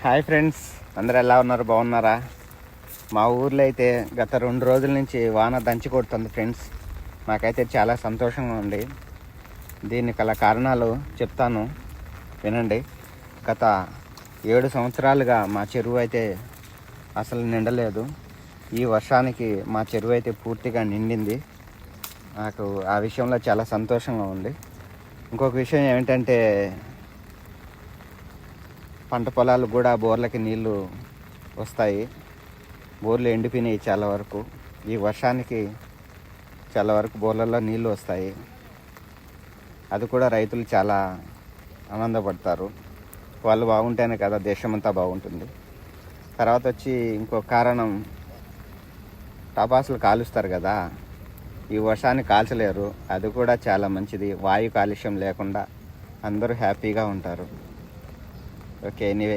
Hi friends, అందరు ఎలా ఉన్నారు? బాగున్నారా? మా ఊర్లో అయితే గత 2 రోజుల నుంచి వాన దంచి కొడుతుంది ఫ్రెండ్స్. నాకైతే చాలా సంతోషంగా ఉంది. దీనికి గల కారణాలు చెప్తాను, వినండి. గత 7 సంవత్సరాలుగా మా చెరువు అయితే అసలు నిండలేదు. ఈ వర్షానికి మా చెరువు అయితే పూర్తిగా నిండింది. నాకు ఆ విషయంలో చాలా సంతోషంగా ఉంది. ఇంకొక విషయం ఏమిటంటే, పంట పొలాలు కూడా బోర్లకి నీళ్ళు వస్తాయి. బోర్లు ఎండిపోయినాయి చాలా వరకు. ఈ వర్షానికి చాలా వరకు బోర్లలో నీళ్ళు వస్తాయి. అది కూడా రైతులు చాలా ఆనందపడతారు. వాళ్ళు బాగుంటేనే కదా దేశమంతా బాగుంటుంది. తర్వాత వచ్చి ఇంకో కారణం, టపాసులు కాలుస్తారు కదా, ఈ వర్షాన్ని కాల్చలేరు. అది కూడా చాలా మంచిది. వాయు కాలుష్యం లేకుండా అందరూ హ్యాపీగా ఉంటారు. Okay, anyway.